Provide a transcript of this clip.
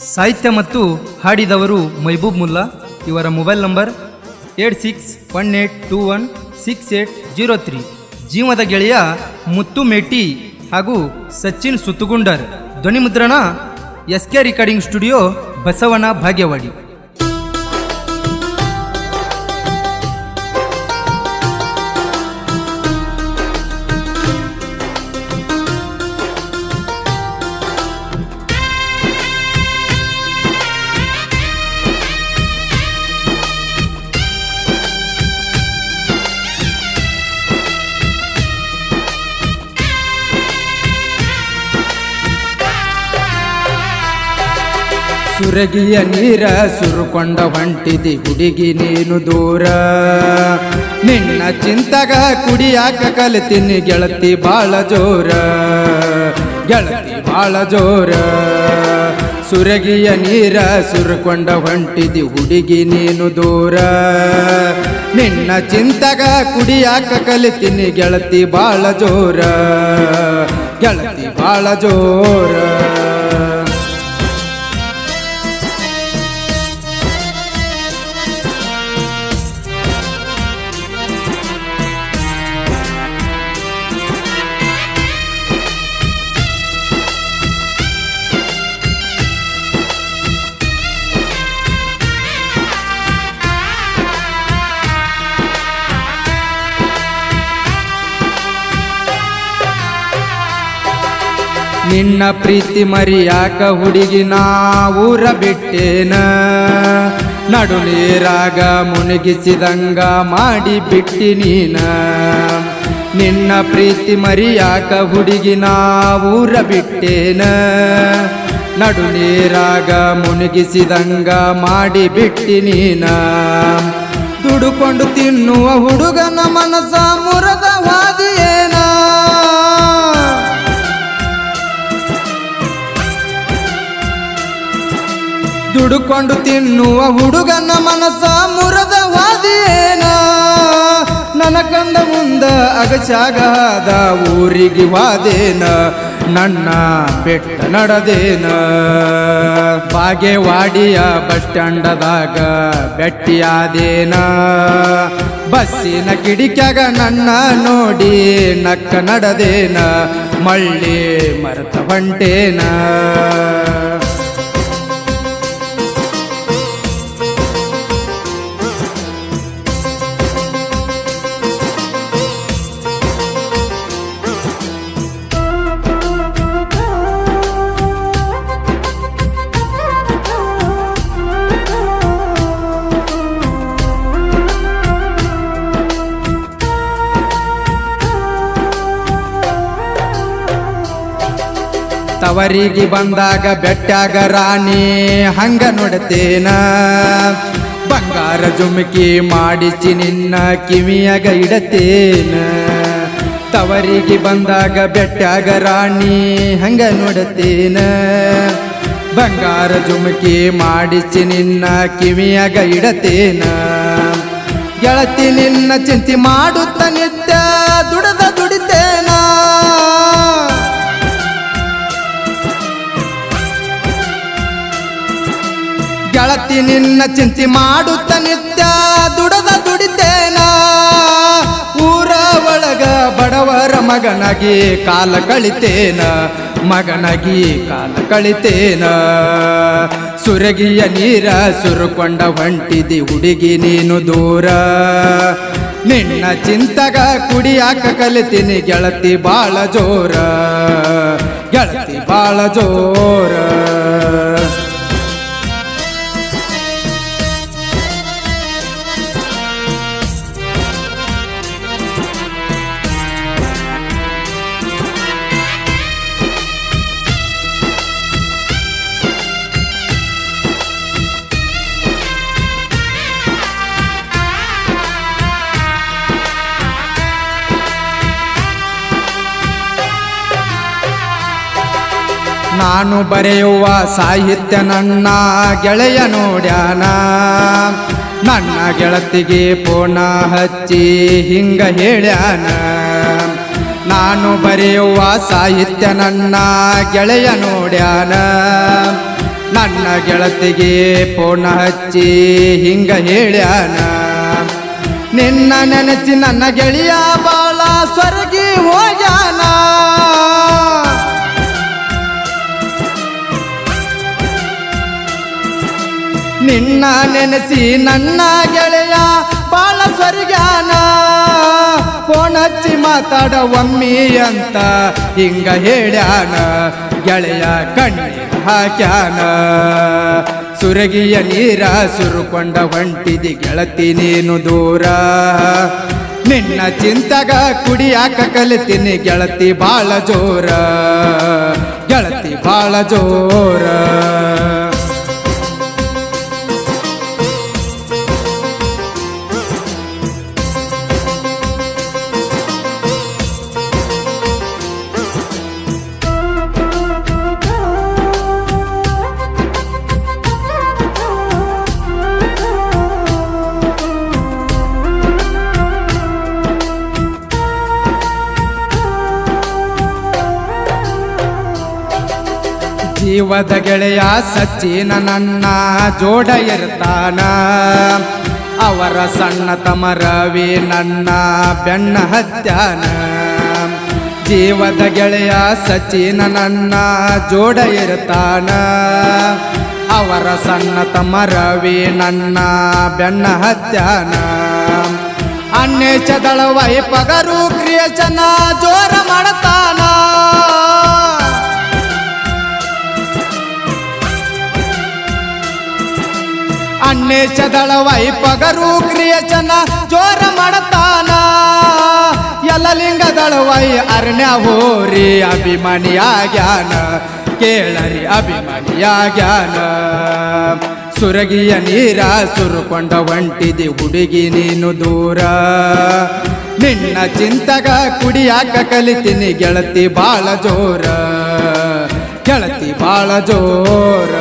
ಸಾಹಿತ್ಯ ಮತ್ತು ಹಾಡಿದವರು ಮೈಬೂಬ್ ಮುಲ್ಲಾ. ಇವರ ಮೊಬೈಲ್ ನಂಬರ್ 8618216803. ಜೀವದ ಗೆಳೆಯ ಮುತ್ತು ಮೇಟಿ ಹಾಗೂ ಸಚಿನ್ ಸುತ್ತುಗುಂಡರ್. ಧ್ವನಿ ಮುದ್ರಣ SK ರೆಕಾರ್ಡಿಂಗ್ ಸ್ಟುಡಿಯೋ, ಬಸವನ, ಭಾಗ್ಯವಾಡಿ. ಸುರಗಿಯ ನೀರ ಸುರುಕೊಂಡ ಹೊಂಟಿದಿ ಹುಡುಗಿ ನೀನು ದೂರ, ನಿನ್ನ ಚಿಂತಗ ಕುಡಿಯಾಕ ಕಲಿತೀನಿ ಗೆಳತಿ ಬಾಳ ಜೋರ, ಗೆಳತಿ ಬಾಳ ಜೋರ. ಸುರಗಿಯ ನೀರ ಸುರುಕೊಂಡ ಹೊಂಟಿದಿ ಹುಡುಗಿ ನೀನು ದೂರ, ನಿನ್ನ ಚಿಂತಗ ಕುಡಿಯಾಕ ಕಲಿತೀನಿ ಗೆಳತಿ ಬಾಳ ಜೋರ, ಗೆಳತಿ ಬಾಳ ಜೋರ. ನಿನ್ನ ಪ್ರೀತಿ ಮರಿಯಾಕ ಹುಡುಗಿ ನಾ ಊರ ಬಿಟ್ಟೇನ, ನಡು ನೀರಾಗ ಮುಳುಗಿಸಿದಂಗ ಮಾಡಿ ಬಿಟ್ಟಿ ನೀನ. ನಿನ್ನ ಪ್ರೀತಿ ಮರಿಯಾಕ ಹುಡುಗಿ ನಾ ಊರ ಬಿಟ್ಟೇನ, ನಡು ನೀರಾಗ ಮುಳುಗಿಸಿದಂಗ ಮಾಡಿ ಬಿಟ್ಟಿ ನೀನ. ದುಡುಕೊಂಡು ತಿನ್ನುವ ಹುಡುಗನ ಮನಸ ಮುರದ ಹಾದಿಯೇನ, ದುಡುಕೊಂಡು ತಿನ್ನುವ ಹುಡುಗನ ಮನಸ ಮುರದ ವಾದಿಯೇನ. ನನ್ನ ಕಂಡ ಮುಂದ ಅಗಚಾಗಾದ ಊರಿಗೆ ವಾದೇನ, ನನ್ನ ಬೆಟ್ಟ ನಡೆದೇನ. ಬಾಗೇವಾಡಿಯ ಬಸ್ ಸ್ಟ್ಯಾಂಡದಾಗ ಬೆಟ್ಟಿಯಾದೇನ, ಬಸ್ಸಿನ ಕಿಡಿಕ್ಯಾಗ ನನ್ನ ನೋಡಿ ನಕ್ಕ ನಡೆದೇನ, ಮಳ್ಳಿ ಮರೆತ ಹೊಂಟೇನ. ತವರಿಗೆ ಬಂದಾಗ ಬೆಟ್ಟಾಗ ರಾಣಿ ಹಂಗ ನೋಡ್ತೇನ, ಬಂಗಾರ ಜುಮುಕಿ ಮಾಡಿಸಿ ನಿನ್ನ ಕಿವಿಯಾಗ ಇಡತೇನ. ತವರಿಗೆ ಬಂದಾಗ ಬೆಟ್ಟಾಗ ರಾಣಿ ಹಂಗ ನೋಡ್ತೇನ, ಬಂಗಾರ ಜುಮುಕಿ ಮಾಡಿಸಿ ನಿನ್ನ ಕಿವಿಯಾಗ ಇಡತೇನ. ಗೆಳತಿ ನಿನ್ನ ಚಿಂತೆ ಮಾಡುತ್ತ ನಿತ್ಯ ದುಡದ ದುಡಿತೇನ, ಗೆಳತಿ ನಿನ್ನ ಚಿಂತೆ ಮಾಡುತ್ತ ನಿತ್ಯ ದುಡದ ದುಡಿತೇನ. ಊರ ಒಳಗ ಬಡವರ ಮಗನಾಗಿ ಕಾಲ ಕಳಿತೇನ, ಮಗನಾಗಿ ಕಾಲ ಕಳಿತೇನ. ಸುರಗಿಯ ನೀರ ಸುರುಕೊಂಡ ಹೊಂಟಿದಿ ಹುಡುಗಿ ನೀನು ದೂರ, ನಿನ್ನ ಚಿಂತಗ ಕುಡಿಯಾಕ ಕಲಿತೀನಿ ಗೆಳತಿ ಬಾಳ ಜೋರ, ಗೆಳತಿ ಬಾಳ ಜೋರ. ನಾನು ಬರೆಯುವ ಸಾಹಿತ್ಯ ನನ್ನ ಗೆಳೆಯ ನೋಡ್ಯಾನ, ನನ್ನ ಗೆಳತಿಗೆ ಫೋನ ಹಚ್ಚಿ ಹಿಂಗ ಹೇಳ್ಯಾನ. ನಾನು ಬರೆಯುವ ಸಾಹಿತ್ಯ ನನ್ನ ಗೆಳೆಯ ನೋಡ್ಯಾನ, ನನ್ನ ಗೆಳತಿಗೆ ಫೋನ್ ಹಚ್ಚಿ ಹಿಂಗ ಹೇಳ್ಯಾನ, ನಿನ್ನ ನೆನಸಿ ನನ್ನ ಗೆಳೆಯ ಬಾಳ ಸ್ವರ್ಗಿ ಹೋಗ್ಯಾನ. ನಿನ್ನ ನೆನಸಿ ನನ್ನ ಗೆಳೆಯ ಬಾಳ ಸ್ವರ್ಗ್ಯಾನ, ಫೋನ್ ಹಚ್ಚಿ ಮಾತಾಡ ಒಮ್ಮಿ ಅಂತ ಹಿಂಗ ಹೇಳ್ಯಾನ. ಗೆಳೆಯ ಕಣ್ಣೀರ ಹಾಕ್ಯಾನ, ಸುರಗಿಯ ನೀರ ಸುರುಕೊಂಡ ಹೊಂಟಿದಿ ಗೆಳತಿ ನೀನು ದೂರ. ನಿನ್ನ ಚಿಂತಗ ಕುಡಿಯಾಕ ಕಲಿತೀನಿ ಗೆಳತಿ ಬಾಳ ಜೋರ, ಗೆಳತಿ ಬಾಳ ಜೋರ. ಜೀವದ ಗೆಳೆಯ ಸಚ್ಚಿನ ನನ್ನ ಜೋಡ ಇರ್ತಾನ, ಅವರ ಸಣ್ಣ ತಮ್ಮ ರವಿ ನನ್ನ ಬೆನ್ನ ಹತ್ಯಾನ. ಜೀವದ ಗೆಳೆಯ ಸಚ್ಚಿನ ನನ್ನ ಜೋಡ ಇರ್ತಾನ, ಅವರ ಸಣ್ಣ ತಮ್ಮ ರವಿ ನನ್ನ ಬೆನ್ನ ಹತ್ಯಾನ. ಅನ್ವೇಷದಳವೈ ಪಗರು ಕ್ರಿಯೇಷನ ಜೋರ ಮಾಡ್ತಾನ, ಅನ್ವೇಷದಳವೈ ಪಗರು ಕ್ರಿಯೇಷನ ಜೋರ ಮಾಡ್ತಾನ. ಯಲಲಿಂಗದಳವೈ ಅರಣ್ಯ ಹೋರಿ ಅಭಿಮಾನಿಯಾಗ್ಯಾನ, ಕೇಳರಿ ಅಭಿಮಾನಿಯಾಗ್ಯಾನ. ಸುರಗಿಯ ನೀರ ಸುರುಕೊಂಡ ಹೊಂಟಿದಿ ಹುಡುಗಿ ನೀನು ದೂರ. ನಿನ್ನ ಚಿಂತಗ ಕುಡಿಯಾಕ ಕಲಿತೀನಿ ಗೆಳತಿ ಬಾಳ ಜೋರ, ಗೆಳತಿ ಬಾಳ ಜೋರ.